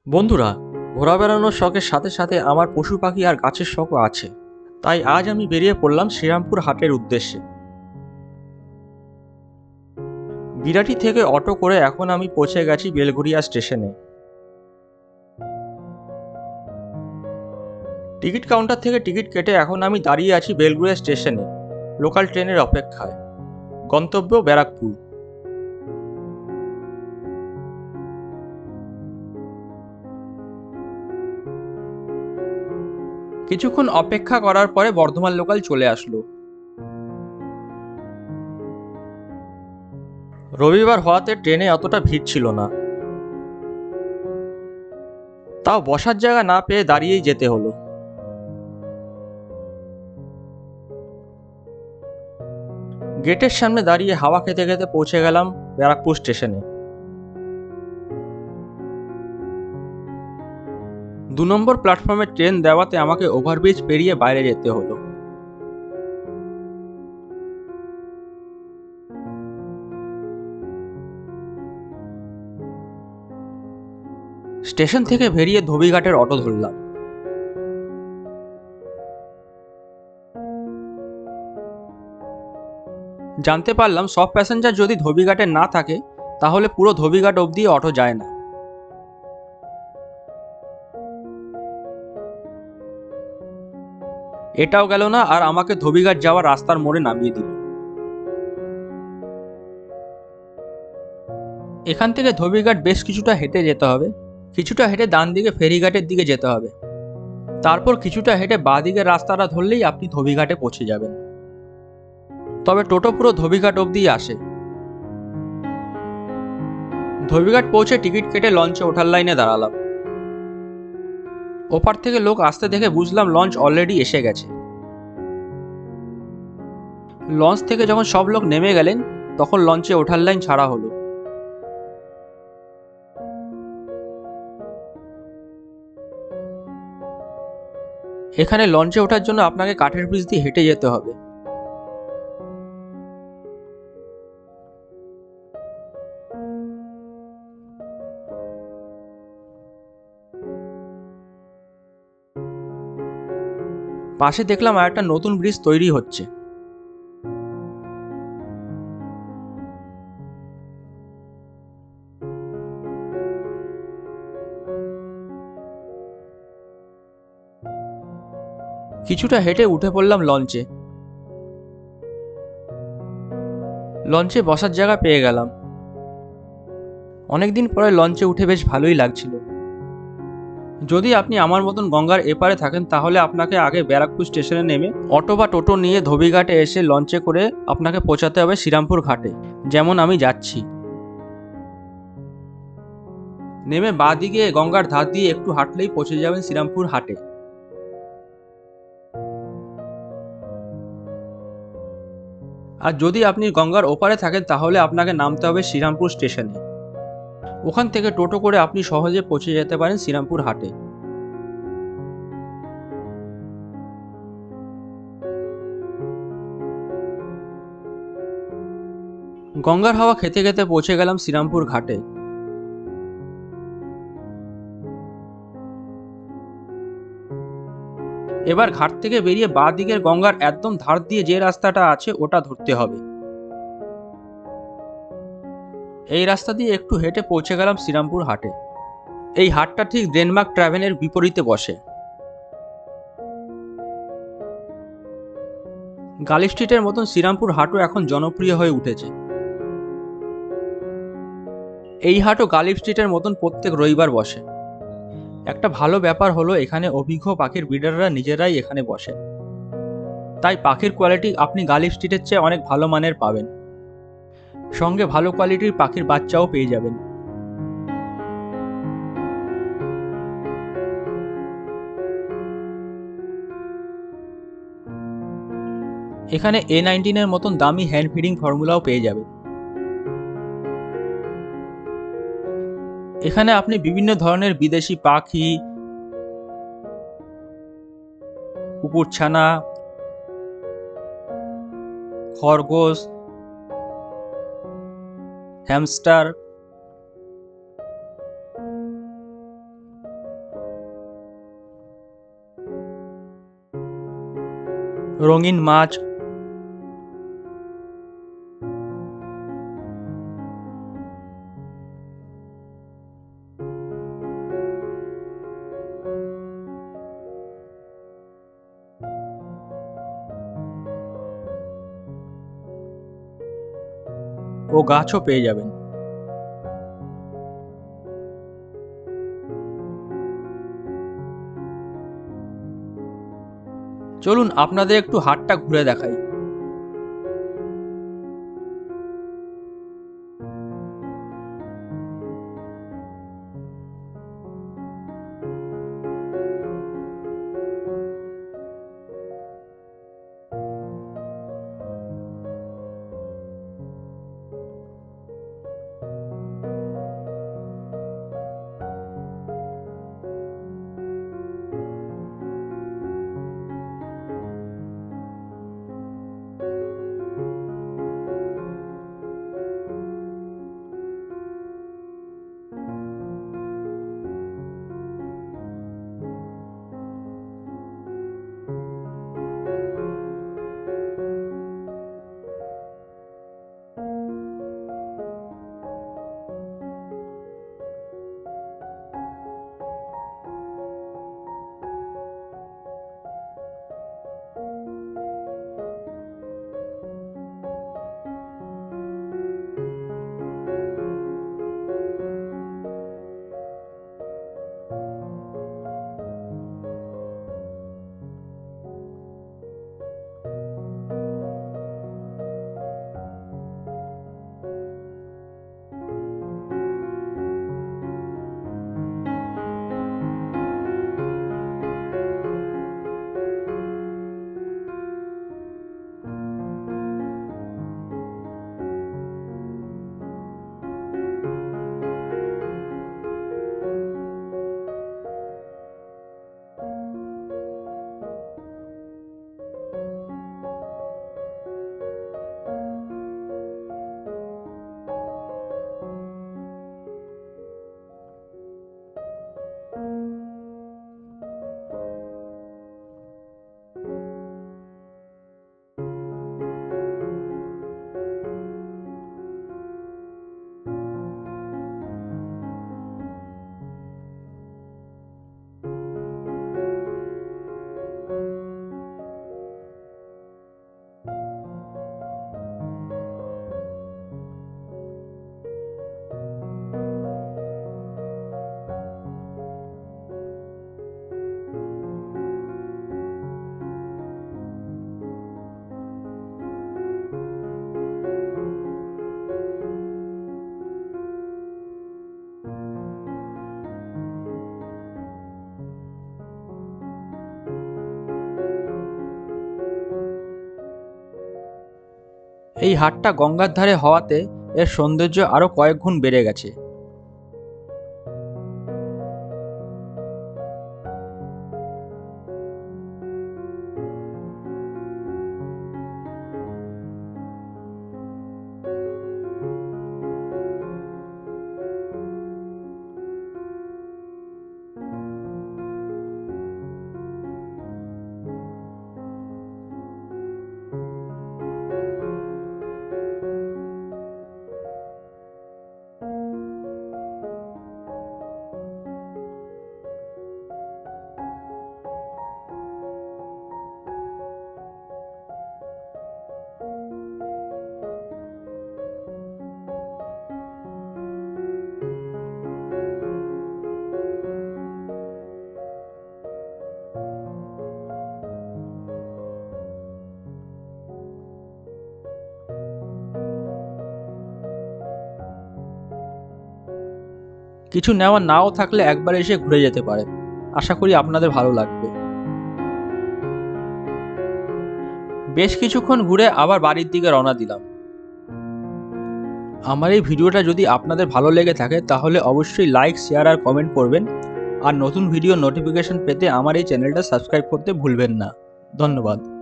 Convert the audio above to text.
বন্ধুরা, ঘোরা বেড়ানোর শখের সাথে সাথে আমার পশু পাখি আর গাছের শখও আছে। তাই আজ আমি বেরিয়ে পড়লাম শ্রীরামপুর হাটের উদ্দেশ্যে। বিরাটি থেকে অটো করে এখন আমি পৌঁছে গেছি বেলঘরিয়া স্টেশনে। টিকিট কাউন্টার থেকে টিকিট কেটে এখন আমি দাঁড়িয়ে আছি বেলঘরিয়া স্টেশনে লোকাল ট্রেনের অপেক্ষায়। গন্তব্য ব্যারাকপুর। কিছুক্ষণ অপেক্ষা করার পরে বর্ধমান লোকাল চলে আসলো। রবিবার হওয়াতে ট্রেনে অতটা ভিড় ছিল না, তাও বসার জায়গা না পেয়ে দাঁড়িয়েই যেতে হলো। গেটের সামনে দাঁড়িয়ে হাওয়া খেতে খেতে পৌঁছে গেলাম ব্যারাকপুর স্টেশনে। 2 নম্বর প্ল্যাটফর্মে ট্রেন দেওয়াতে আমাকে ওভারব্রিজ পেরিয়ে বাইরে যেতে হলো। স্টেশন থেকে বেরিয়ে ধোবিঘাটের অটো ধরলাম। জানতে পারলাম সব প্যাসেঞ্জার যদি ধোবিঘাটে না থাকে তাহলে পুরো ধোবিঘাট অবধি অটো যায় না। এটাও গেল না, আর আমাকে ধোবিঘাট যাওয়ার রাস্তার মোড়ে নামিয়ে দিল। এখান থেকে ধোবিঘাট বেশ কিছুটা হেঁটে যেতে হবে। কিছুটা হেঁটে ডান দিকে ফেরিঘাটের দিকে যেতে হবে। তারপর কিছুটা হেঁটে বাঁ দিকের রাস্তাটা ধরলেই আপনি ধোবিঘাটে পৌঁছে যাবেন। তবে টোটো পুরো ধোবিঘাট অবধি আসে। ধোবিঘাট পৌঁছে টিকিট কেটে লঞ্চে ওঠার লাইনে দাঁড়ালাম। ওপার থেকে লোক আসতে দেখে বুঝলাম লঞ্চ অলরেডি এসে গেছে। লঞ্চ থেকে যখন সব লোক নেমে গেলেন তখন লঞ্চে ওঠার লাইন ছাড়া হলো। এখানে লঞ্চে ওঠার জন্য আপনাকে কাঠের ব্রিজ দিয়ে হেঁটে যেতে হবে। পাশে দেখলাম আর একটা নতুন ব্রিজ তৈরি হচ্ছে। কিছুটা হেঁটে উঠে পড়লাম লঞ্চে। লঞ্চে বসার জায়গা পেয়ে গেলাম। অনেকদিন পরে লঞ্চে উঠে বেশ ভালোই লাগছিল। যদি আপনি আমার মতন গঙ্গার এপারে থাকেন তাহলে আপনাকে আগে ব্যারাকপুর স্টেশনে নেমে অটো বা টোটো নিয়ে ধোবিঘাটে এসে লঞ্চে করে আপনাকে পৌঁছাতে হবে শ্রীরামপুর ঘাটে, যেমন আমি যাচ্ছি। নেমে বাঁ দিকে গঙ্গার ধার দিয়ে একটু হাঁটলেই পৌঁছে যাবেন শ্রীরামপুর হাটে। আর যদি আপনি গঙ্গার ওপারে থাকেন তাহলে আপনাকে নামতে হবে শ্রীরামপুর স্টেশনে। ওখান থেকে টোটো করে আপনি সহজে পৌঁছে যেতে পারেন শ্রীরামপুর হাটে। গঙ্গার হাওয়া খেতে খেতে পৌঁছে গেলাম শ্রীরামপুর ঘাটে। এবার ঘাট থেকে বেরিয়ে বাঁ দিকের গঙ্গার একদম ধার দিয়ে যে রাস্তাটা আছে ওটা ধরতে হবে। এই রাস্তা দিয়ে একটু হেঁটে পৌঁছে গেলাম শ্রীরামপুর হাটে। এই হাটটা ঠিক ডেনমার্ক ট্রাভেলের বিপরীতে বসে। গালি স্ট্রিটের মতন শ্রীরামপুর হাটও এখন জনপ্রিয় হয়ে উঠেছে। এই হাটও গালিব স্ট্রিটের মতন প্রত্যেক রবিবার বসে। একটা ভালো ব্যাপার হলো এখানে অভিজ্ঞ পাখির ব্রিডাররা নিজেরাই এখানে বসে, তাই পাখির কোয়ালিটি আপনি গালিব স্ট্রিটের চেয়ে অনেক ভালো মানের পাবেন। সঙ্গে ভালো কোয়ালিটির পাখির বাচ্চাও পেয়ে যাবেন। এখানে A19-এর মতন দামি হ্যান্ড ফিডিং ফর্মুলাও পেয়ে যাবেন। এখানে আপনি বিভিন্ন ধরনের বিদেশি পাখি, কুকুরছানা, খরগোশ, হ্যামস্টার, রঙিন মাছ, ও গাছও পেয়ে যাবেন। চলুন আপনাদের একটু হাটটা ঘুরে দেখাই। এই হাটটা গঙ্গার ধারে হওয়াতে এর সৌন্দর্য আরো কয়েক গুণ বেড়ে গেছে। কিছু নেওয়া নাও থাকলে একবার এসে ঘুরে যেতে পারেন, আশা করি আপনাদের ভালো লাগবে। বেশ কিছুক্ষণ ঘুরে আবার বাড়ির দিকে রওনা দিলাম। আমার এই ভিডিওটা যদি আপনাদের ভালো লেগে থাকে তাহলে অবশ্যই লাইক, শেয়ার আর কমেন্ট করবেন, আর নতুন ভিডিও নোটিফিকেশন পেতে আমার এই চ্যানেলটা সাবস্ক্রাইব করতে ভুলবেন না। ধন্যবাদ।